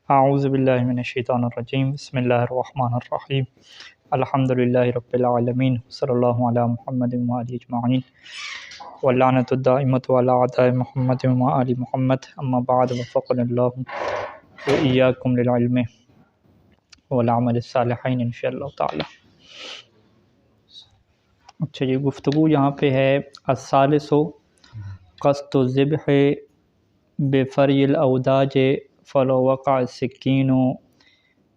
اعوذ باللہ من الشیطان الرجیم بسم اللہ الرحمن الرحیم الحمد للہ رب العالمین صلی اللہ علی محمد وآلہ اجمعین واللعنۃ الدائمۃ علی اعداء محمد وآل محمد اما بعد وفقنا اللہ وإیاکم للعلم والعمل الصالحین انشاءاللہ تعالی۔ اچھا یہ گفتگو یہاں پہ ہے الثالث قصد الذبح بفری الاوداج فلو وقع السکین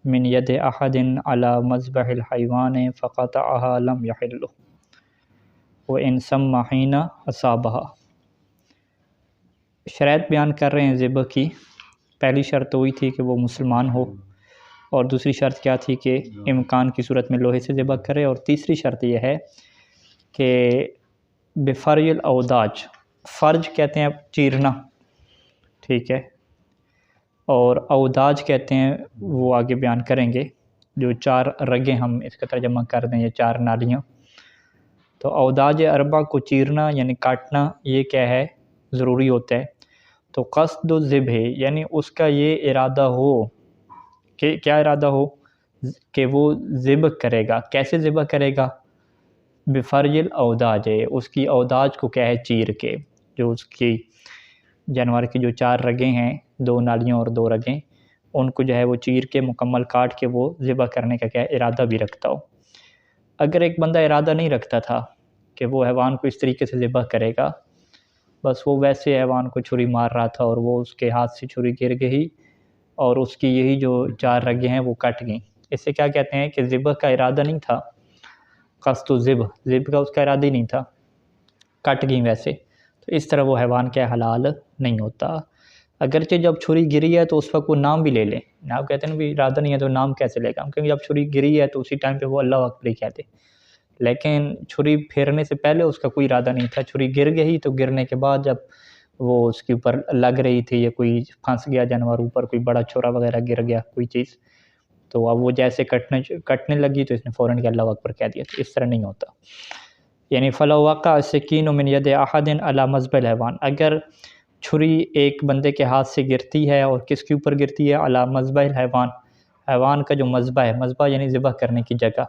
من ید احد علی مذبح الحیوان فقطعها لم یحل وان سمى حین اصابها۔ شرائط بیان کر رہے ہیں ذبح کی۔ پہلی شرط ہوئی تھی کہ وہ مسلمان ہو، اور دوسری شرط کیا تھی کہ امکان کی صورت میں لوہے سے ذبح کرے، اور تیسری شرط یہ ہے کہ بفری الاوداج، فرج کہتے ہیں چیرنا، ٹھیک ہے، اور اوداج کہتے ہیں، وہ آگے بیان کریں گے، جو چار رگیں ہم اس کا ترجمہ کر دیں، یہ چار نالیاں۔ تو اوداج اربع کو چیرنا یعنی کاٹنا، یہ کیا ہے، ضروری ہوتا ہے۔ تو قصد الذبح یعنی اس کا یہ ارادہ ہو کہ کیا ارادہ ہو کہ وہ ذبح کرے گا۔ کیسے ذبح کرے گا؟ بفرج الاوداج، اس کی اوداج کو کیا ہے، چیر کے، جو اس کی جانور کی جو چار رگیں ہیں، دو نالیاں اور دو رگیں، ان کو جو ہے وہ چیر کے مکمل کاٹ کے وہ ذبح کرنے کا کیا ارادہ بھی رکھتا ہو۔ اگر ایک بندہ ارادہ نہیں رکھتا تھا کہ وہ حیوان کو اس طریقے سے ذبح کرے گا، بس وہ ویسے حیوان کو چھری مار رہا تھا اور وہ اس کے ہاتھ سے چھری گر گئی اور اس کی یہی جو چار رگیں ہیں وہ کٹ گئیں، اس سے کیا کہتے ہیں کہ ذبح کا ارادہ نہیں تھا، قصد الذبح، ذبح کا اس کا ارادہ ہی نہیں تھا، کٹ گئیں ویسے، تو اس طرح وہ حیوان کیا حلال نہیں ہوتا۔ اگرچہ جب چھری گری ہے تو اس وقت وہ نام بھی لے لیں، آپ کہتے ہیں نا بھی ارادہ نہیں ہے تو نام کیسے لے گا، کیونکہ جب چھری گری ہے تو اسی ٹائم پہ وہ اللہ اکبر ہی کہتے، لیکن چھری پھیرنے سے پہلے اس کا کوئی ارادہ نہیں تھا، چھری گر گئی تو گرنے کے بعد جب وہ اس کے اوپر لگ رہی تھی یا کوئی پھنس گیا جانور اوپر، کوئی بڑا چھورا وغیرہ گر گیا کوئی چیز، تو اب وہ جیسے کٹنے لگی تو اس نے فوراً کہ اللہ اکبر کہہ دیا، تو اس طرح نہیں ہوتا۔ یعنی فلو وقع السکین من ید احد علی مذبح الحیوان، اگر چھری ایک بندے کے ہاتھ سے گرتی ہے اور کس کے اوپر گرتی ہے، علی مذبح الحیوان، حیوان کا جو مذبح ہے، مذبح یعنی ذبح کرنے کی جگہ،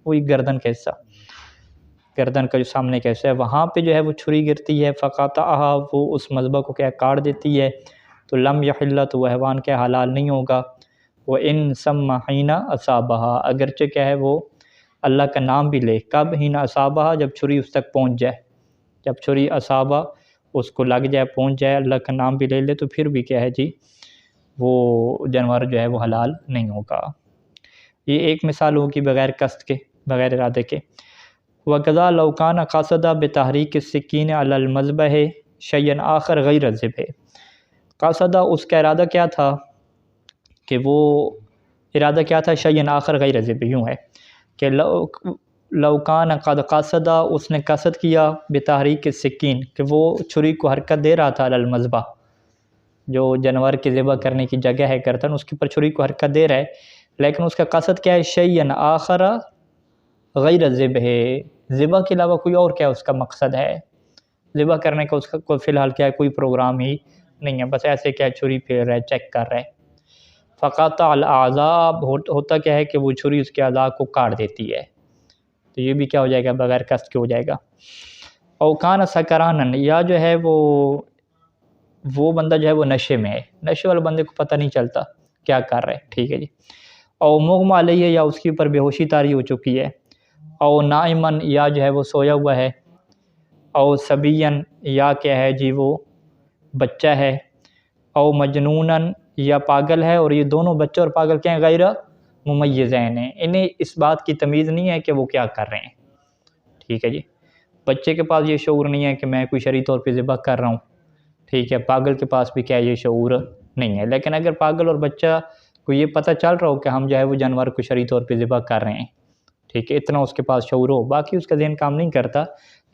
وہی گردن کا حصہ، گردن کا جو سامنے کا حصہ ہے، وہاں پہ جو ہے وہ چھری گرتی ہے، فقطعها، وہ اس مذبح کو کیا کاٹ دیتی ہے، تو لم یحل، تو وہ حیوان کیا حلال نہیں ہوگا۔ وَإِن سَمَّ حِینَ أَصَابَهَا، اگرچہ کیا ہے وہ اللہ کا نام بھی لے، کب حین اصابہ، جب چھری اس تک پہنچ جائے، جب چھری اصابہ اس کو لگ جائے، پہنچ جائے، اللہ کا نام بھی لے لے، تو پھر بھی کیا ہے جی، وہ جانور جو ہے وہ حلال نہیں ہوگا۔ یہ ایک مثال ہوگی بغیر قصد کے، بغیر ارادے کے۔ وَقَضَى لَوْ كَانَ قَصَدَ بِتَحْرِيكِ السِّكِّينِ عَلَى الْمَذْبَحِ شَيْئًا آخَرَ غَيْرَ الذِّبْحِ، قصدہ اس کا ارادہ کیا تھا کہ وہ ارادہ کیا تھا، شیئن آخر غیر الذبح، یوں ہے کہ لو کان قد قصد، اس نے قصد کیا بتحریک السکین، کہ وہ چھری کو حرکت دے رہا تھا، علی المذبح، جو جانور کے ذبح کرنے کی جگہ ہے گردن، اس کے اوپر چھری کو حرکت دے رہا ہے، لیکن اس کا قصد کیا ہے، شیئن آخر غیر الذبح، ذبح کے علاوہ کوئی اور کیا اس کا مقصد ہے، ذبح کرنے کا اس کا کوئی فی الحال کیا ہے، کوئی پروگرام ہی نہیں ہے، بس ایسے کیا چھری پھیر رہا ہے، چیک کر رہا ہے۔ فقطع الاعضاء، ہوتا کیا ہے کہ وہ چھری اس کے اعضاء کو کاٹ دیتی ہے، تو یہ بھی کیا ہو جائے گا، بغیر قصد کے ہو جائے گا۔ او کان سکرانا، یا جو ہے وہ بندہ جو ہے وہ نشے میں ہے، نشے والے بندے کو پتہ نہیں چلتا کیا کر رہا ہے، ٹھیک ہے جی۔ او مغمى علیہ، یا اس کے اوپر بے ہوشی طاری ہو چکی ہے۔ او نائمن، یا جو ہے وہ سویا ہوا ہے۔ او صبیًا، یا کیا ہے جی وہ بچہ ہے۔ او مجنوناً، یا پاگل ہے، اور یہ دونوں بچے اور پاگل کیا ہیں، غیر ممیزین ہیں، انہیں اس بات کی تمیز نہیں ہے کہ وہ کیا کر رہے ہیں، ٹھیک ہے جی۔ بچے کے پاس یہ شعور نہیں ہے کہ میں کوئی شرعی طور پہ ذبح کر رہا ہوں، ٹھیک ہے، پاگل کے پاس بھی کیا یہ شعور نہیں ہے۔ لیکن اگر پاگل اور بچہ کو یہ پتہ چل رہا ہو کہ ہم جو ہے وہ جانور کو شرعی طور پہ ذبح کر رہے ہیں، ٹھیک ہے، اتنا اس کے پاس شعور ہو، باقی اس کا ذہن کام نہیں کرتا،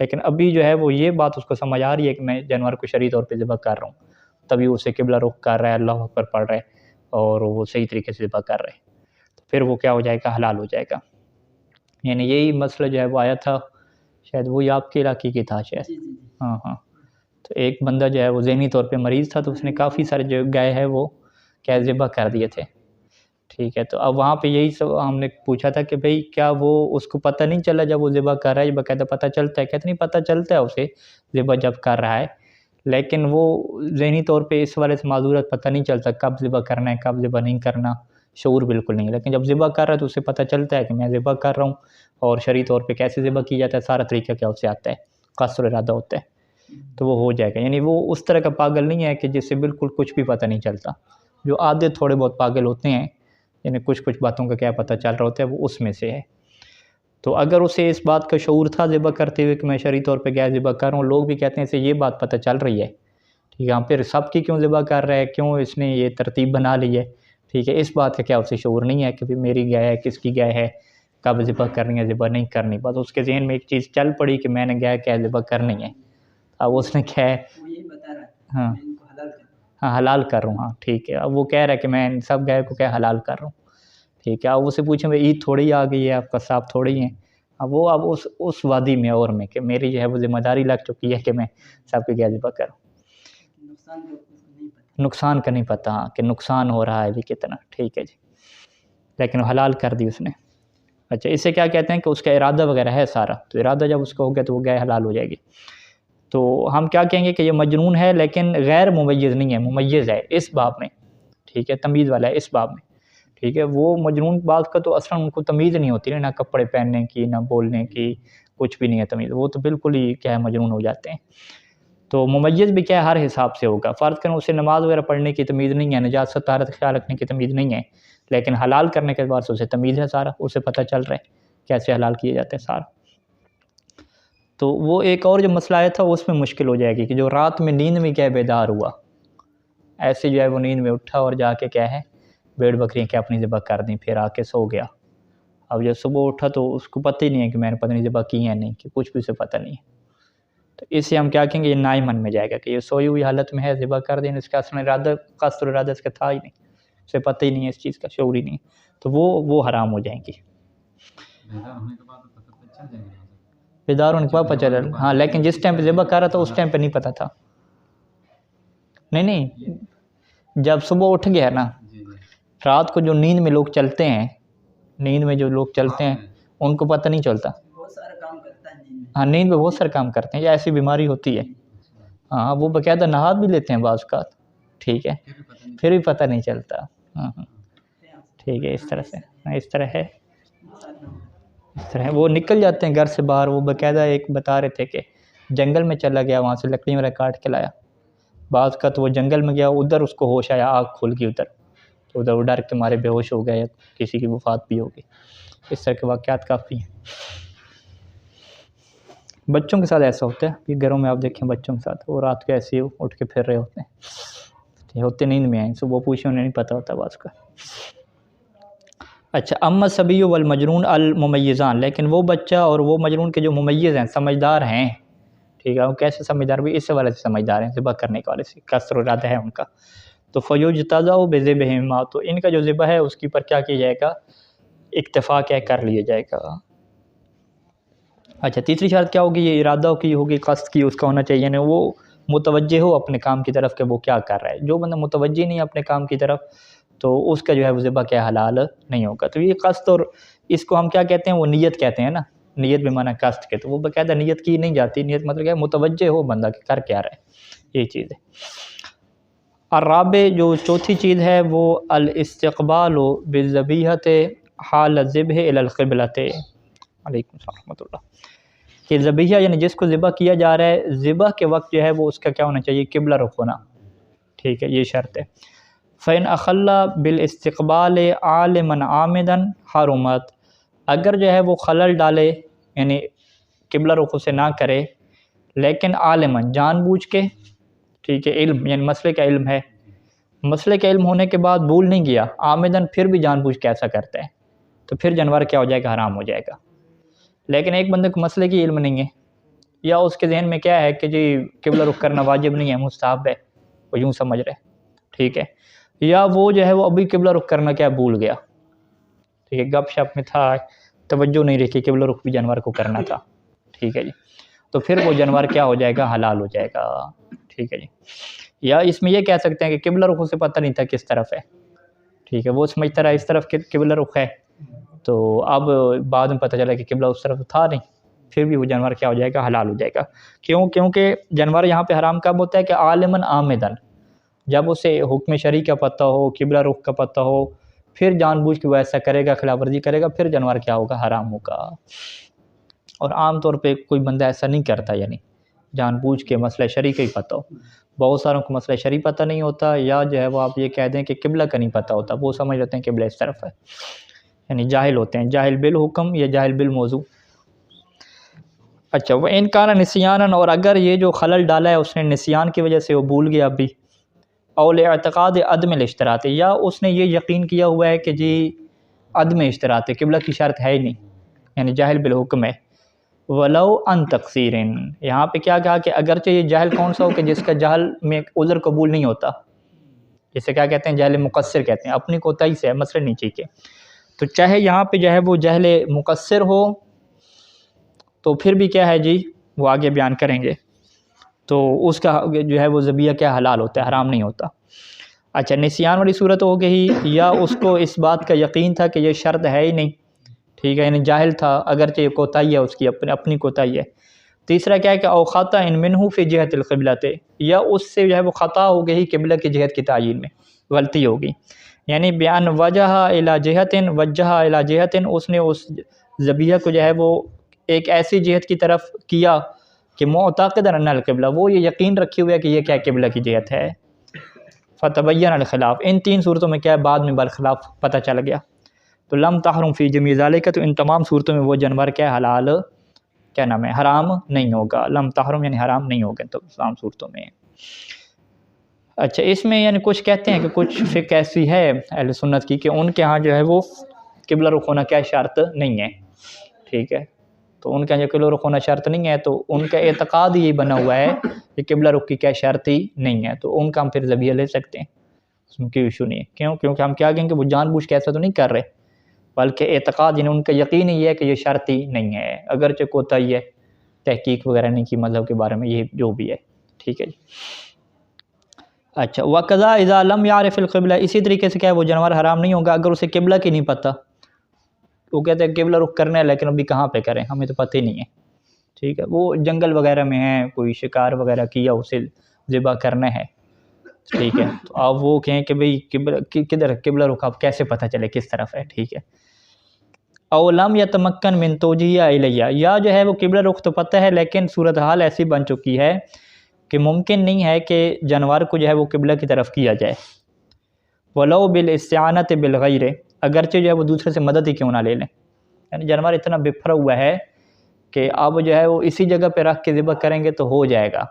لیکن ابھی جو ہے وہ یہ بات اس کو سمجھ آ رہی ہے کہ میں جانور کو شرعی طور پہ ذبح کر رہا ہوں، تبھی اسے قبلہ رخ کر رہا ہے، اللہ اکبر پڑھ رہا ہے اور وہ صحیح طریقے سے ذبح کر رہے ہیں، تو پھر وہ کیا ہو جائے گا، حلال ہو جائے گا۔ یعنی یہی مسئلہ جو ہے وہ آیا تھا، شاید وہی آپ کے علاقے کی تھا شاید، ہاں، تو ایک بندہ جو ہے وہ ذہنی طور پہ مریض تھا، تو اس نے کافی سارے جو گائے ہے وہ کیا ذبح کر دیے تھے، ٹھیک ہے۔ تو اب وہاں پہ یہی سب ہم نے پوچھا تھا کہ بھئی کیا وہ اس کو پتہ نہیں چلا جب وہ ذبح کر رہا ہے، باقاعدہ پتہ چلتا ہے؟ کہتے نہیں پتہ چلتا ہے اسے ذبح جب کر رہا ہے، لیکن وہ ذہنی طور پہ اس والے سے معذورت پتہ نہیں چلتا کب ذبح کرنا ہے کب ذبح نہیں کرنا، شعور بالکل نہیں ہے۔ لیکن جب ذبح کر رہا ہے تو اسے پتہ چلتا ہے کہ میں ذبح کر رہا ہوں، اور شرعی طور پہ کیسے ذبح کی جاتا ہے سارا طریقہ کیا اسے آتا ہے، قصد اور ارادہ ہوتا ہے، تو وہ ہو جائے گا۔ یعنی وہ اس طرح کا پاگل نہیں ہے کہ جس سے بالکل کچھ بھی پتہ نہیں چلتا۔ جو آدھے تھوڑے بہت پاگل ہوتے ہیں، یعنی کچھ باتوں کا کیا پتہ چل رہا ہوتا ہے، وہ اس میں سے ہے۔ تو اگر اسے اس بات کا شعور تھا ذبح کرتے ہوئے کہ میں شرعی طور پہ غیر ذبح کر رہا ہوں، لوگ بھی کہتے ہیں اسے یہ بات پتہ چل رہی ہے، ٹھیک ہے، ہم پھر سب کی کیوں ذبح کر رہا ہے، کیوں اس نے یہ ترتیب بنا لی ہے، ٹھیک ہے، اس بات کا کیا اسے شعور نہیں ہے کہ بھی میری گائے ہے، کس کی گائے ہے، کب ذبح کرنی ہے ذبح نہیں کرنی، بس اس کے ذہن میں ایک چیز چل پڑی کہ میں نے گائے کیا ذبح کرنی ہے۔ اب اس نے کیا ہے، ہاں ہاں حلال کر رہا ہوں، ہاں ٹھیک ہے، اب وہ کہہ رہا ہے کہ میں ان سب گائے کو کیا حلال کر رہا ہوں، ٹھیک ہے۔ اب اسے پوچھیں بھائی عید تھوڑی آ گئی ہے، آپ کا صاحب تھوڑی ہیں، اب اس وادی میں اور میں کہ میری جو ہے وہ ذمہ داری لگ چکی ہے کہ میں سب کے گائے ذبح کروں، نقصان کا نہیں پتہ، ہاں کہ نقصان ہو رہا ہے بھی کتنا، ٹھیک ہے جی، لیکن حلال کر دی اس نے۔ اچھا اسے کیا کہتے ہیں کہ اس کا ارادہ وغیرہ ہے سارا، تو ارادہ جب اس کا ہو گیا تو وہ گائے حلال ہو جائے گی۔ تو ہم کیا کہیں گے کہ یہ مجنون ہے لیکن غیر ممیز نہیں ہے، ممیز ہے اس باب میں، ٹھیک ہے، تمیز والا ہے اس باب میں، ٹھیک ہے۔ وہ مجنون بعض کا تو اصلا ان کو تمیز نہیں ہوتی، نہ کپڑے پہننے کی نہ بولنے کی، کچھ بھی نہیں ہے تمیز، وہ تو بالکل ہی کیا ہے مجنون ہو جاتے ہیں۔ تو ممیز بھی کیا ہے ہر حساب سے ہوگا، فرض کریں اسے نماز وغیرہ پڑھنے کی تمیز نہیں ہے، نجاست طہارت خیال رکھنے کی تمیز نہیں ہے، لیکن حلال کرنے کے بعد سے اسے تمیز ہے سارا، اسے پتہ چل رہا ہے کیسے حلال کیے جاتے ہیں سارا۔ تو وہ ایک اور جو مسئلہ آیا تھا اس میں مشکل ہو جائے گی کہ جو رات میں نیند میں کیا بیدار ہوا، ایسے جو ہے وہ نیند میں اٹھا اور جا کے کیا ہے بھیڑ بکریاں کیا اپنی ذبح کر دیں، پھر آ کے سو گیا۔ اب جب صبح اٹھا تو اس کو پتہ ہی نہیں ہے کہ میں نے پتہ نہیں ذبح کی ہے نہیں، کہ کچھ بھی اسے پتہ نہیں ہے، تو اس سے ہم کیا کہیں گے یہ نائمن میں جائے گا کہ یہ سوئی ہوئی حالت میں ہے، ذبح کر دیں، اس کا اصل ارادہ قصد اور ارادہ اس کا تھا ہی نہیں، اسے پتہ ہی نہیں ہے اس چیز کا، شعور ہی نہیں، تو وہ حرام ہو جائیں گی۔ بیدار ہونے کے بعد پتہ چلا، ہاں لیکن جس ٹائم پہ ذبح کر رہا تھا اس ٹائم پہ نہیں پتہ تھا، نہیں جب صبح اٹھ گیا نا، رات کو جو نیند میں لوگ چلتے ہیں، نیند میں جو لوگ چلتے ہیں ان کو پتہ نہیں چلتا، ہاں نیند میں بہت سارے کام کرتے ہیں، یہ ایسی بیماری ہوتی ہے، ہاں وہ باقاعدہ نہا بھی لیتے ہیں بعض اوقات، ٹھیک ہے، پھر بھی پتہ نہیں چلتا، ہاں ٹھیک ہے، اس طرح سے اس طرح ہے، اس طرح وہ نکل جاتے ہیں گھر سے باہر۔ وہ باقاعدہ ایک بتا رہے تھے کہ جنگل میں چلا گیا، وہاں سے لکڑی وغیرہ کاٹ کے لایا، بعض کا تو وہ جنگل میں گیا، ادھر اس کو ہوش آیا، آگ کھل گئی ادھر، تو ادھر وہ ڈر کے مارے بے ہوش ہو گیا، یا کسی کی وفات بھی ہوگی، اس طرح کے واقعات کافی ہیں۔ بچوں کے ساتھ ایسا ہوتا ہے کہ گھروں میں آپ دیکھیں بچوں کے ساتھ وہ رات کو ایسے ہی اٹھ کے پھر رہے ہوتے ہیں، ہوتے نیند میں آئیں، صبح پوچھیں انہیں نہیں پتہ ہوتا بعض کا۔ اچھا اما الصبی والمجنون الممیزان، لیکن وہ بچہ اور وہ مجنون کے جو ممیز ہیں، سمجھدار ہیں، ٹھیک ہے، وہ کیسے سمجھدار بھی اس والے سے سمجھدار ہیں، ذبح کرنے کے والے سے، قصد و ارادہ ہے ان کا، تو فیجتزأ بذبحہما، تو ان کا جو ذبح ہے اس کی پر کیا کیا جائے گا، اکتفا کیا کر لیا جائے گا۔ اچھا تیسری شرط کیا ہوگی، یہ ارادہ کی ہوگی، قصد کی اس کا ہونا چاہیے، یعنی وہ متوجہ ہو اپنے کام کی طرف کہ وہ کیا کر رہا ہے۔ جو بندہ متوجہ نہیں ہے اپنے کام کی طرف تو اس کا جو ہے وہ ذبح کیا حلال نہیں ہوگا۔ تو یہ قصد، اور اس کو ہم کیا کہتے ہیں، وہ نیت کہتے ہیں نا، نیت بمعنی قصد کے، تو وہ باقاعدہ نیت کی نہیں جاتی، نیت مطلب کیا ہے متوجہ ہو بندہ کہ کر کیا رہا ہے، یہ چیز ہے۔ الرابع جو چوتھی چیز ہے وہ الاستقبال بالذبیحۃ حال الذبح الی القبلۃ، علیکم السلام ورحمۃ اللہ، کہ ذبیحہ یعنی جس کو ذبح کیا جا رہا ہے، ذبح کے وقت جو ہے وہ اس کا کیا ہونا چاہیے، قبلہ رخ ہونا، ٹھیک ہے، یہ شرط ہے۔ فَإِنْ أَخَلَّ بِالْإِسْتِقْبَالِ عَالِمًا عَامِدًا حَرُمَتْ، اگر جو ہے وہ خلل ڈالے یعنی قبلہ رخ سے نہ کرے لیکن عالمًا جان بوجھ کے، ٹھیک ہے، علم یعنی مسئلے کا علم ہے، مسئلے کا علم ہونے کے بعد بھول نہیں گیا، عامداً پھر بھی جان بوجھ کے ایسا کرتا ہے، تو پھر جانور کیا ہو جائے گا، حرام ہو جائے گا۔ لیکن ایک بندے کو مسئلے کی علم نہیں ہے، یا اس کے ذہن میں کیا ہے کہ جی قبلہ رخ کرنا واجب نہیں ہے، مستحب ہے، وہ یوں سمجھ رہے، ٹھیک ہے، یا وہ جو ہے وہ ابھی قبلہ رخ کرنا کیا بھول گیا، ٹھیک ہے، گپ شپ میں تھا، توجہ نہیں رکھی، قبلہ رخ بھی جانور کو کرنا تھا، ٹھیک ہے جی، تو پھر وہ جانور کیا ہو جائے گا، حلال ہو جائے گا، ٹھیک ہے جی۔ یا اس میں یہ کہہ سکتے ہیں کہ قبلہ رخ سے پتہ نہیں تھا کس طرف ہے، ٹھیک ہے، وہ سمجھتا رہا اس طرف قبلہ رخ ہے، تو اب بعد میں پتہ چلا کہ قبلہ اس طرف تھا نہیں، پھر بھی وہ جانور کیا ہو جائے گا، حلال ہو جائے گا۔ کیونکہ جانور یہاں پہ حرام کب ہوتا ہے کہ عالماً عامداً، جب اسے حکم شرعی کا پتہ ہو، قبلہ رخ کا پتہ ہو، پھر جان بوجھ کے وہ ایسا کرے گا، خلاف ورزی کرے گا، پھر جانور کیا ہوگا، حرام ہوگا۔ اور عام طور پہ کوئی بندہ ایسا نہیں کرتا، یعنی جان بوجھ کے مسئلہ شرعی کا ہی پتہ ہو۔ بہت ساروں کو مسئلہ شرعی پتہ نہیں ہوتا، یا جو ہے وہ آپ یہ کہہ دیں کہ قبلہ کا نہیں پتہ ہوتا، وہ سمجھ لیتے ہیں قبلہ اس طرف ہے، یعنی جاہل ہوتے ہیں، جاہل بالحکم یا جاہل بالموضوع۔ اچھا، وہ ان کان نسیاناً، اور اگر یہ جو خلل ڈالا ہے اس نے نسیان کی وجہ سے، وہ بھول گیا بھی، اول اعتقاد عدم الاشتراط، یا اس نے یہ یقین کیا ہوا ہے کہ جی عدم اشتراط، قبلہ کی شرط ہے ہی نہیں، یعنی جاہل بالحکم ہے۔ ولو ان تقصیر، یہاں پہ کیا کہا کہ اگرچہ یہ جاہل کون سا ہو کہ جس کا جہل میں عذر قبول نہیں ہوتا، جسے کیا کہتے ہیں، جاہل مقصر کہتے ہیں، اپنی کوتاہی سے ہے، مسئلہ نہیں ٹھیک ہے، تو چاہے یہاں پہ جو ہے وہ جہل مقصر ہو تو پھر بھی کیا ہے جی، وہ آگے بیان کریں گے، تو اس کا جو ہے وہ ذبیحہ کیا حلال ہوتا ہے، حرام نہیں ہوتا۔ اچھا، نسیان والی صورت ہو گئی، یا اس کو اس بات کا یقین تھا کہ یہ شرط ہے ہی نہیں، ٹھیک ہے، یعنی جاہل تھا، اگرچہ یہ کوتاہی ہے اس کی، اپنی کوتاہی ہے۔ تیسرا کیا ہے کہ او خطا ان منہ فی جہت القبلۃ، یا اس سے جو ہے وہ خطا ہو گئی قبلہ کی جہت کی تعیین میں، غلطی ہوگی، یعنی بیان وجہ الی جہت، وجہ الی جہت، اس نے اس ذبیحہ کو جو ہے وہ ایک ایسی جہت کی طرف کیا کہ معتقدا ان القبلہ، وہ یہ یقین رکھے ہوئے کہ یہ کیا قبلہ کی جہت ہے، فتبین الخلاف، ان تین صورتوں میں کیا ہے، بعد میں بالخلاف پتہ چل گیا، تو لم تحرم فی جمیع ذالک، تو ان تمام صورتوں میں وہ جانور کیا حلال، کیا نام ہے، حرام نہیں ہوگا، لم تحرم یعنی حرام نہیں ہوگا تو تمام صورتوں میں۔ اچھا، اس میں یعنی کچھ کہتے ہیں کہ کچھ فقہ ایسی ہے اہل سنت کی کہ ان کے ہاں جو ہے وہ قبلہ رخ ہونا کیا شرط نہیں ہے، ٹھیک ہے، تو ان کے ہاں جو قبلہ رخ ہونا شرط نہیں ہے، تو ان کا اعتقاد یہ بنا ہوا ہے کہ قبلہ رخ کی کیا شرط ہی نہیں ہے، تو ان کا ہم پھر ذبیحہ لے سکتے ہیں، اس میں کوئی ایشو نہیں ہے، کیونکہ ہم کیا کہیں کہ وہ جان بوجھ کے ایسا تو نہیں کر رہے، بلکہ اعتقاد یعنی ان کا یقین ہی ہے کہ یہ شرط ہی نہیں ہے، اگرچہ کوتاہی ہے، تحقیق وغیرہ نہیں کی مذہب کے بارے میں، یہ جو بھی ہے، ٹھیک ہے جی۔ اچھا، وقضا اذا لم يعرف القبلہ، اسی طریقے سے کیا ہے وہ جانور حرام نہیں ہوگا اگر اسے قبلہ کی نہیں پتہ، وہ کہتے ہیں قبلہ رخ کرنا ہے لیکن ابھی کہاں پہ کریں، ہمیں تو پتہ ہی نہیں ہے، ٹھیک ہے، وہ جنگل وغیرہ میں ہیں، کوئی شکار وغیرہ کیا، اسے ذبح کرنا ہے، ٹھیک ہے، تو آپ وہ کہیں کہ بھئی کدھر قبلہ رخ، آپ کیسے پتہ چلے کس طرف ہے، ٹھیک ہے۔ او لم یتمکن من توجیہ الیہ، یا جو ہے وہ قبلہ رخ تو پتہ ہے لیکن صورتحال ایسی بن چکی ہے کہ ممکن نہیں ہے کہ جانور کو جو ہے وہ قبلہ کی طرف کیا جائے، ولو بالاستعانۃ بالغیر، اگرچہ جو ہے وہ دوسرے سے مدد ہی کیوں نہ لے لیں، یعنی جانور اتنا بپھرا ہوا ہے کہ اب جو ہے وہ اسی جگہ پہ رکھ کے ذبح کریں گے تو ہو جائے گا،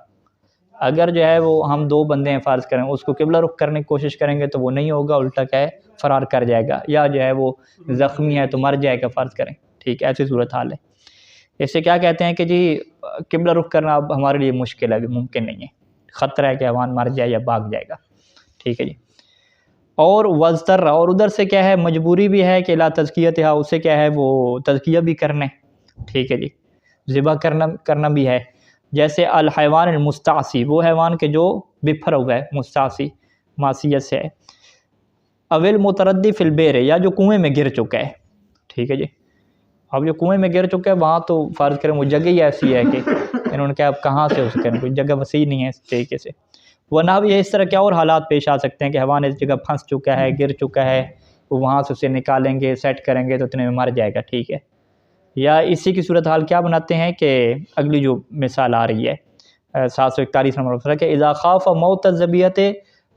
اگر جو ہے وہ ہم دو بندے ہیں فرض کریں، اس کو قبلہ رخ کرنے کی کوشش کریں گے تو وہ نہیں ہوگا، الٹا کیا ہے فرار کر جائے گا، یا جو ہے وہ زخمی ہے تو مر جائے گا فرض کریں، ٹھیک ہے، ایسی صورتحال ہے۔ اس سے کیا کہتے ہیں کہ جی قبلہ رخ کرنا اب ہمارے لیے مشکل ہے، ممکن نہیں ہے، خطرہ ہے کہ حیوان مر جائے یا بھاگ جائے گا، ٹھیک ہے جی۔ اور وزتر، اور ادھر سے کیا ہے مجبوری بھی ہے کہ لا تزکیتھا، اسے کیا ہے وہ تزکیہ بھی کرنا ہے، ٹھیک ہے جی، ذبح کرنا بھی ہے، جیسے الحیوان المستعصی، وہ حیوان کے جو بپھرا ہوا ہے، مستعصی معصیت سے ہے، اول متردی فی البیر، یا جو کنویں میں گر چکا ہے، ٹھیک ہے جی، اب جو کنویں میں گر چکا ہے وہاں تو فرض کریں وہ جگہ ہی ایسی ہے کہ انہوں نے کہا اب کہاں سے ہو سکے، کوئی جگہ وسیع نہیں ہے اس طریقے سے، ورنہ بھی اس طرح کیا اور حالات پیش آ سکتے ہیں کہ حیوان اس جگہ پھنس چکا ہے، گر چکا ہے، وہ وہاں سے اسے نکالیں گے، سیٹ کریں گے تو اتنے میں مر جائے گا، ٹھیک ہے، یا اسی کی صورتحال کیا بناتے ہیں کہ اگلی جو مثال آ رہی ہے 741 نمبر کہ اذا خاف موت الذبیحۃ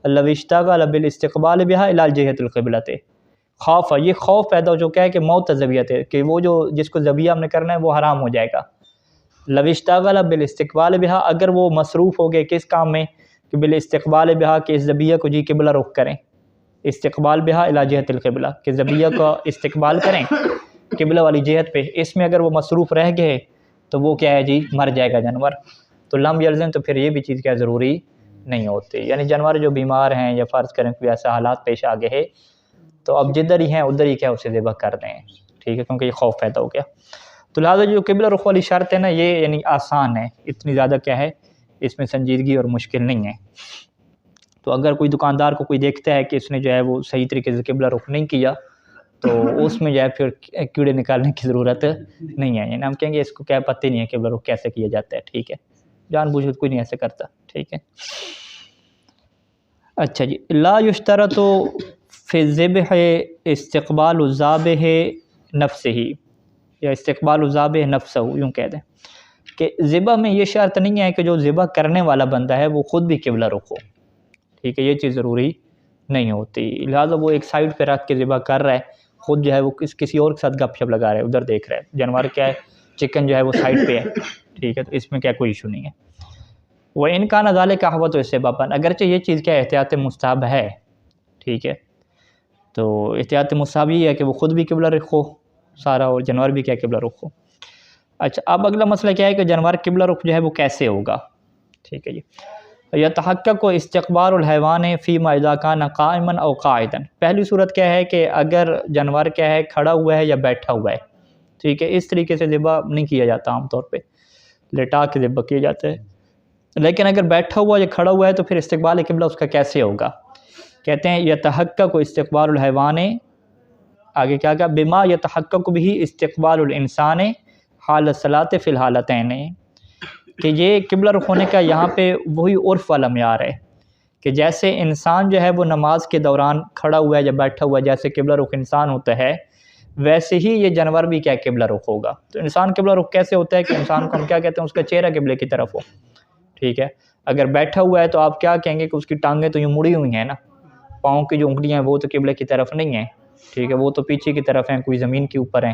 لو اشتغل بالاستقبال بها الى الجهۃ القبلۃ، خوف، یہ خوف پیدا ہو چکا ہے کہ موت الذبیحۃ، کہ وہ جو جس کو ذبیحہ ہم نے کرنا ہے وہ حرام ہو جائے گا، لو اشتغل بالاستقبال بها، اگر وہ مصروف ہو گئے کس کام میں کہ بالاستقبال بها، کہ اس ذبیحہ کو جی قبلہ رخ کریں، استقبال بها الى جهۃ القبلہ، کہ ذبیحہ کا استقبال کریں قبلہ والی جہت پہ، اس میں اگر وہ مصروف رہ گئے تو وہ کیا ہے جی مر جائے گا جانور، تو لم یلزم، تو پھر یہ بھی چیز کیا ضروری نہیں ہوتی، یعنی جانور جو بیمار ہیں یا فرض کریں کوئی ایسا حالات پیش آ گئے تو اب جدھر ہی ہیں ادھر ہی کیا اسے ذبح کر دیں، ٹھیک ہے، کیونکہ یہ خوف پیدا ہو گیا، تو لہٰذا جو قبلہ رخ والی شرط ہے نا یہ یعنی آسان ہے، اتنی زیادہ کیا ہے اس میں سنجیدگی اور مشکل نہیں ہے۔ تو اگر کوئی دکاندار کو کوئی دیکھتا ہے کہ اس نے جو ہے وہ صحیح طریقے سے قبلہ رخ نہیں کیا تو اس میں جو ہے پھر کیڑے نکالنے کی ضرورت نہیں ہے، یعنی ہم کہیں گے اس کو کیا پتہ نہیں ہے قبلہ رخ کیسے کیا جاتا ہے، ٹھیک ہے، جان بوجھ کر کوئی نہیں ایسے کرتا، ٹھیک ہے۔ اچھا جی، لا یشترط فی الذبح استقبال الذابح نفسہ، یا استقبال الذابح نفسہ، یوں کہہ دیں کہ ذبح میں یہ شرط نہیں ہے کہ جو ذبح کرنے والا بندہ ہے وہ خود بھی قبلہ رخ ہو، ٹھیک ہے، یہ چیز ضروری نہیں ہوتی، لہٰذا وہ ایک سائڈ پہ رکھ کے ذبح کر رہا ہے، خود جو ہے وہ کسی اور کے ساتھ گپ شپ لگا رہا ہے، ادھر دیکھ رہا ہے، جانور کیا ہے، چکن جو ہے وہ سائڈ پہ ہے، ٹھیک ہے، تو اس میں کیا کوئی ایشو نہیں ہے۔ وَإِنْ كَانَ ذَلِكَ أَحْوَطُ اسْتِحْبَابًا، اگرچہ یہ چیز کیا احتیاط مستحب ہے، ٹھیک ہے، تو احتیاط مستحب یہ ہے کہ وہ خود بھی قبلہ رخ ہو سارا اور جانور بھی کیا قبلہ رخ ہو۔ اچھا، اب اگلا مسئلہ کیا ہے کہ جانور قبلہ رخ جو ہے وہ کیسے ہوگا، ٹھیک ہے جی، یتحقق استقبال الحیوان فیما اذا کان قائما او قاعدا، پہلی صورت کیا ہے کہ اگر جانور کیا ہے کھڑا ہوا ہے یا بیٹھا ہوا ہے، ٹھیک ہے، اس طریقے سے ذبح نہیں کیا جاتا، عام طور پہ لٹا کے ذبح کیا جاتا ہے، لیکن اگر بیٹھا ہوا یا کھڑا ہوا ہے تو پھر استقبال قبلہ اس کا کیسے ہوگا؟ کہتے ہیں یتحقق استقبال الحیوان، آگے کیا کہا، بما یتحقق بھی استقبال الانسان حال الصلاۃ فی الحالتین، کہ یہ قبلہ رخ ہونے کا یہاں پہ وہی عرف والا معیار ہے کہ جیسے انسان جو ہے وہ نماز کے دوران کھڑا ہوا ہے یا بیٹھا ہوا ہے، جیسے قبلہ رخ انسان ہوتا ہے ویسے ہی یہ جانور بھی کیا قبلہ رخ ہوگا۔ تو انسان قبلہ رخ کیسے ہوتا ہے کہ انسان کو ہم کیا کہتے ہیں، اس کا چہرہ قبلے کی طرف ہو، ٹھیک ہے، اگر بیٹھا ہوا ہے تو آپ کیا کہیں گے کہ اس کی ٹانگیں تو یوں مڑی ہوئی ہیں نا، پاؤں کی جو انگلیاں ہیں وہ تو قبلے کی طرف نہیں ہیں، ٹھیک ہے، وہ تو پیچھے کی طرف ہیں، کوئی زمین کے اوپر ہیں،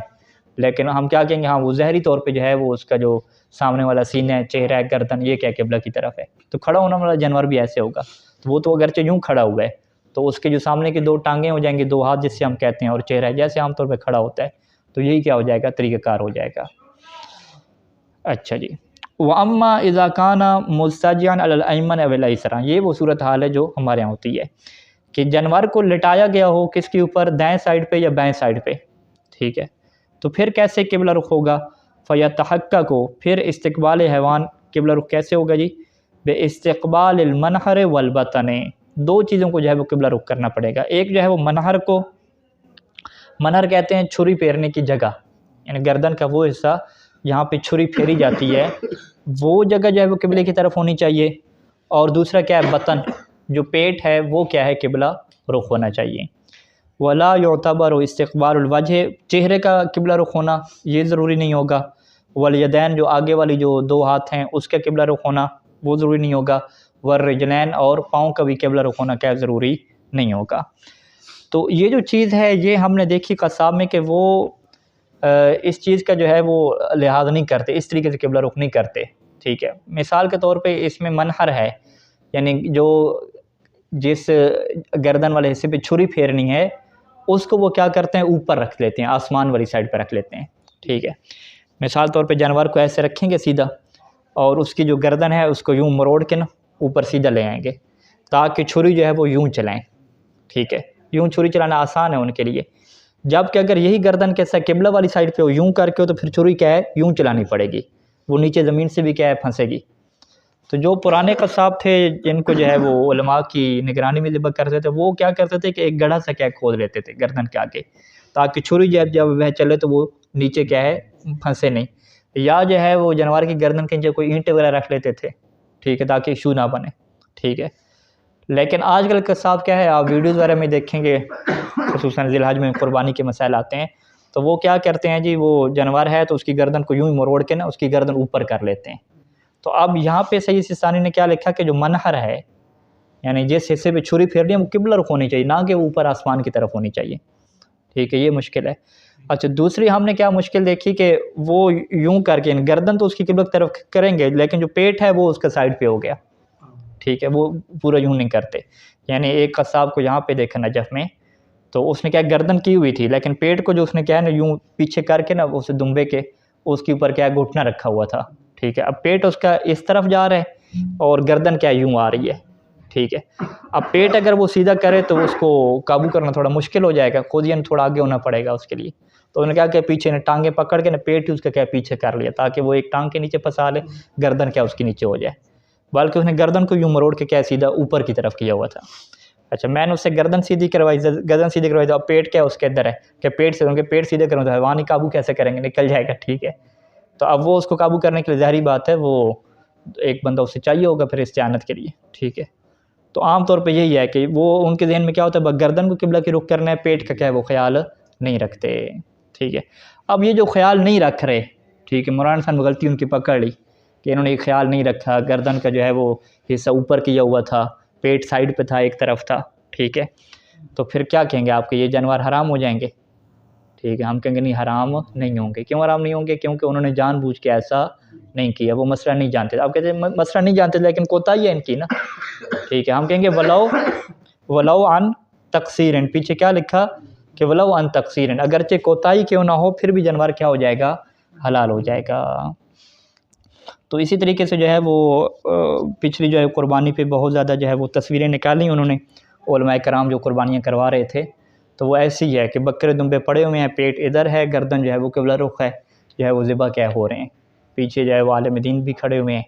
لیکن ہم کیا کہیں گے، ہاں وہ ظاہری طور پہ جو ہے وہ اس کا جو سامنے والا سینہ ہے، چہرہ ہے، گردن، یہ کیا قبلہ کی طرف ہے۔ تو کھڑا ہونے والا جانور بھی ایسے ہوگا، تو وہ تو اگرچہ یوں کھڑا ہوا ہے تو اس کے جو سامنے کی دو ٹانگیں ہو جائیں گی، دو ہاتھ جس سے ہم کہتے ہیں، اور چہرہ جیسے عام طور پہ کھڑا ہوتا ہے، تو یہی کیا ہو جائے گا، طریقہ کار ہو جائے گا۔ اچھا جی، وَأَمَّا إِذَا كَانَ مُضْطَجِعًا عَلَى الْأَيْمَنِ أَوِ الْأَيْسَرِ، یہ وہ صورت حال ہے جو ہمارے یہاں ہوتی ہے کہ جانور کو لٹایا گیا ہو کس کے اوپر، دائیں سائڈ پہ یا بائیں سائڈ پہ، ٹھیک ہے، تو پھر کیسے قبلہ رخ ہوگا؟ فَيَتَحَقَّقُ، پھر استقبال حیوان قبلہ رخ کیسے ہوگا جی؟ بِاِسْتِقْبَالِ الْمَنْحَرِ وَالْبَطَنِ، دو چیزوں کو جو ہے وہ قبلہ رخ کرنا پڑے گا، ایک جو ہے وہ منحر کو، منحر کہتے ہیں چھری پھیرنے کی جگہ، یعنی گردن کا وہ حصہ جہاں پہ چھری پھیری جاتی ہے وہ جگہ جو ہے وہ قبلے کی طرف ہونی چاہیے، اور دوسرا کیا ہے، بطن، جو پیٹ ہے وہ کیا ہے، قبلہ رخ ہونا چاہیے۔ ولا یعتبر استقبال الوجہ، چہرے کا قبلہ رخ ہونا یہ ضروری نہیں ہوگا، والیدین، جو آگے والی جو دو ہاتھ ہیں اس کا قبلہ رخ ہونا وہ ضروری نہیں ہوگا، والرجلین، اور پاؤں کا بھی قبلہ رخ ہونا کیا ضروری نہیں ہوگا۔ تو یہ جو چیز ہے یہ ہم نے دیکھی قصاب میں کہ وہ اس چیز کا جو ہے وہ لحاظ نہیں کرتے، اس طریقے سے قبلہ رخ نہیں کرتے، ٹھیک ہے، مثال کے طور پہ اس میں منحر ہے، یعنی جو جس گردن والے حصے پہ چھری پھیرنی ہے اس کو وہ کیا کرتے ہیں، اوپر رکھ لیتے ہیں، آسمان والی سائڈ پہ رکھ لیتے ہیں، ٹھیک ہے، مثال طور پہ جانور کو ایسے رکھیں گے سیدھا، اور اس کی جو گردن ہے اس کو یوں مروڑ کے نا اوپر سیدھا لے آئیں گے تاکہ چھری جو ہے وہ یوں چلائیں، ٹھیک ہے، یوں چھری چلانا آسان ہے ان کے لیے، جبکہ اگر یہی گردن کے ساتھ قبلہ والی سائڈ پہ ہو یوں کر کے ہو تو پھر چھری کیا ہے، یوں چلانی پڑے گی، وہ نیچے زمین سے بھی کیا ہے، پھنسے گی۔ تو جو پرانے قصاب تھے جن کو جو ہے وہ علماء کی نگرانی میں ذبح کرتے تھے، وہ کیا کرتے تھے کہ ایک گڑھا سا کیا کھود لیتے تھے گردن کے آگے تاکہ چھری جب وہ چلے تو وہ نیچے کیا ہے، پھنسے نہیں، یا جو ہے وہ جانور کی گردن کے نیچے کوئی اینٹ وغیرہ رکھ لیتے تھے، ٹھیک ہے، تاکہ ایشو نہ بنے، ٹھیک ہے۔ لیکن آج کل قصاب کیا ہے، آپ ویڈیوز وغیرہ میں دیکھیں گے، خصوصاً ذی الحج میں قربانی کے مسائل آتے ہیں تو وہ کیا کرتے ہیں جی، وہ جانور ہے تو اس کی گردن کو یوں ہی مروڑ کے نا اس کی گردن اوپر کر لیتے ہیں۔ تو اب یہاں پہ سید سیستانی نے کیا لکھا کہ جو منحر ہے، یعنی جس حصے پہ چھری پھیرنی ہے وہ قبلہ رخ ہونی چاہیے، نہ کہ وہ اوپر آسمان کی طرف ہونی چاہیے، ٹھیک ہے، یہ مشکل ہے۔ اچھا، دوسری ہم نے کیا مشکل دیکھی کہ وہ یوں کر کے، گردن تو اس کی قبلہ کی طرف کریں گے لیکن جو پیٹ ہے وہ اس کا سائڈ پہ ہو گیا، ٹھیک ہے، وہ پورا یوں نہیں کرتے، یعنی ایک قصاب کو یہاں پہ دیکھا نجف میں تو اس نے کیا گردن کی ہوئی تھی لیکن پیٹ کو جو اس نے کیا ہے نا یوں پیچھے کر کے نا اس دمبے کے اس کے اوپر کیا گھٹنا رکھا ہوا تھا، ٹھیک ہے، اب پیٹ اس کا اس طرف جا رہا ہے اور گردن کیا یوں آ رہی ہے، ٹھیک ہے، اب پیٹ اگر وہ سیدھا کرے تو اس کو قابو کرنا تھوڑا مشکل ہو جائے گا، خود ہی تھوڑا آگے ہونا پڑے گا اس کے لیے، تو انہوں نے کیا کہ پیچھے نے ٹانگیں پکڑ کے نا پیٹ ہی اس کا کیا پیچھے کر لیا تاکہ وہ ایک ٹانگ کے نیچے پھنسا لے، گردن کیا اس کے نیچے ہو جائے۔ بلکہ اس نے گردن کو یوں مروڑ کے کیا سیدھا اوپر کی طرف کیا ہوا تھا. اچھا میں نے اس سے گردن سیدھی کروائی، تو اب پیٹ کیا اس کے اندر ہے کہ پیٹ سے ان کے پیٹ سیدھے کروں تو حیوانی قابو کیسے کریں گے، نکل جائے گا. ٹھیک ہے، تو اب وہ اس کو قابو کرنے کے لیے ظاہری بات ہے وہ ایک بندہ اسے چاہیے ہوگا پھر استعانت کے لیے. ٹھیک ہے، تو عام طور پہ یہی ہے کہ وہ ان کے ذہن میں کیا ہوتا ہے، گردن کو قبلہ کی رخ کرنا ہے، پیٹ کا کیا ہے وہ خیال نہیں رکھتے. ٹھیک ہے، اب یہ جو خیال نہیں رکھ رہے، ٹھیک ہے، مولانا صاحب نے غلطی ان کی پکڑ لی کہ انہوں نے یہ خیال نہیں رکھا، گردن کا جو ہے وہ حصہ اوپر کیا ہوا تھا، پیٹ سائڈ پہ تھا، ایک طرف تھا. ٹھیک ہے، تو پھر کیا کہیں گے آپ کہ یہ جانور حرام ہو جائیں گے؟ ٹھیک ہے، ہم کہیں گے نہیں، حرام نہیں ہوں گے. کیوں حرام نہیں ہوں گے؟ کیونکہ انہوں نے جان بوجھ کے ایسا نہیں کیا، وہ مسئلہ نہیں جانتے تھے. آپ کہتے ہیں مسئلہ نہیں جانتے لیکن کوتاہی ہے ان کی نا. ٹھیک ہے، ہم کہیں گے ولو عن تقصیر، پیچھے کیا لکھا کہ ولو عن تقصیر، اگرچہ کوتاہی کیوں نہ ہو پھر بھی جانور کیا ہو جائے گا، حلال ہو جائے گا. تو اسی طریقے سے جو ہے وہ پچھلی جو ہے قربانی پہ بہت زیادہ جو ہے وہ تصویریں نکالی انہوں نے علماء کرام جو قربانیاں کروا رہے تھے. تو وہ ایسی ہے کہ بکرے دمبے پڑے ہوئے ہیں، پیٹ ادھر ہے، گردن جو ہے وہ قبلہ رخ ہے، جو ہے وہ ذبح کیا ہو رہے ہیں. پیچھے جو ہے وہ عالم دین بھی کھڑے ہوئے ہیں،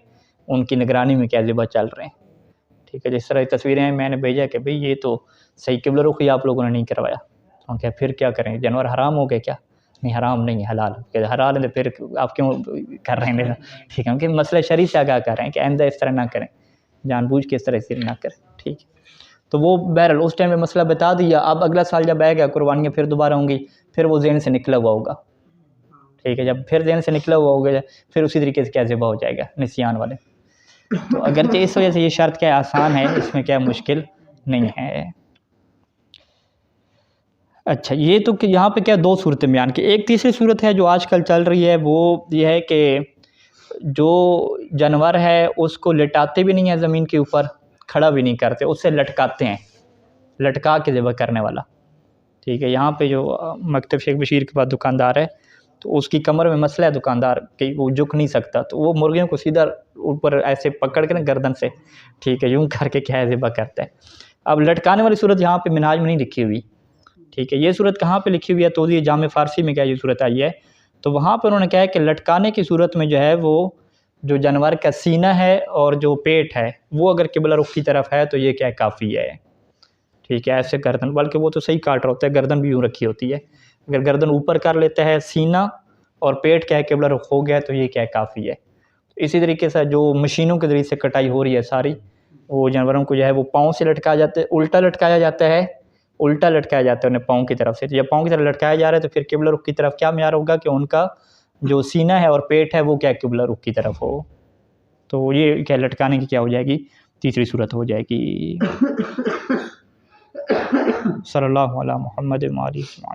ان کی نگرانی میں کیا ذبح چل رہے ہیں. ٹھیک ہے، جس طرح تصویریں ہیں میں نے بھیجا کہ بھئی یہ تو صحیح قبلہ رخ ہی آپ لوگوں نے نہیں کروایا. کہ پھر کیا کریں، جانور حرام ہو گئے کیا؟ نہیں، حرام نہیں ہے، حلال. کہ حلال ہے تو پھر آپ کیوں کر رہے ہیں؟ ٹھیک ہے، کہ مسئلہ شرعی سے آگاہ کر رہے ہیں کہ آئندہ اس طرح نہ کریں، جان بوجھ کے اس طرح سے نہ کریں. ٹھیک ہے، تو وہ بہرحال اس ٹائم میں مسئلہ بتا دیا. اب اگلا سال جب آئے گا قربانیاں پھر دوبارہ ہوں گی، پھر وہ ذہن سے نکلا ہوا ہوگا. ٹھیک ہے، جب پھر ذہن سے نکلا ہوا ہوگا پھر اسی طریقے سے کیا ذبح ہو جائے گا، نسیان والے. تو اگرچہ اس وجہ سے یہ شرط کیا آسان ہے، اس میں کیا مشکل نہیں ہے. اچھا، یہ تو کہ یہاں پہ کیا دو صورتیں بیان کی. ایک تیسری صورت ہے جو آج کل چل رہی ہے، وہ یہ ہے کہ جو جانور ہے اس کو لٹاتے بھی نہیں ہیں زمین کے اوپر، کھڑا بھی نہیں کرتے، اسے لٹکاتے ہیں، لٹکا کے ذبح کرنے والا. ٹھیک ہے، یہاں پہ جو مکتب شیخ بشیر کے پاس دکاندار ہے تو اس کی کمر میں مسئلہ ہے دکاندار کہ وہ جھک نہیں سکتا، تو وہ مرغیوں کو سیدھا اوپر ایسے پکڑ کے نا گردن سے، ٹھیک ہے، یوں کر کے کیا ہے ذبح کرتا ہے. اب لٹکانے والی صورت یہاں پہ منہاج میں نہیں لکھی ہوئی. ٹھیک ہے، یہ صورت کہاں پہ لکھی ہوئی ہے؟ تو یہ جامع فارسی میں کیا یہ صورت آئی ہے، تو وہاں پہ انہوں نے کہا ہے کہ لٹکانے کی صورت میں جو ہے وہ جو جانور کا سینہ ہے اور جو پیٹ ہے وہ اگر قبلہ رخ کی طرف ہے تو یہ کیا کافی ہے. ٹھیک ہے، ایسے گردن، بلکہ وہ تو صحیح کاٹ رہا ہوتا ہے، گردن بھی یوں رکھی ہوتی ہے. اگر گردن اوپر کر لیتا ہے، سینہ اور پیٹ کیا ہے قبلہ رخ ہو گیا تو یہ کیا کافی ہے. اسی طریقے سے جو مشینوں کے ذریعے سے کٹائی ہو رہی ہے ساری، وہ جانوروں کو جو ہے وہ پاؤں سے لٹکایا جاتا ہے، الٹا لٹکایا جاتا ہے انہیں پاؤں کی طرف سے. جب پاؤں کی طرف لٹکایا جا رہا ہے تو پھر قبلہ رخ کی طرف کیا معیار ہوگا کہ ان کا جو سینہ ہے اور پیٹ ہے وہ کیا قبلہ رخ کی طرف ہو. تو یہ کیا لٹکانے کی کیا ہو جائے گی، تیسری صورت ہو جائے گی. صلی اللہ علیہ محمد و آلہ وسلم.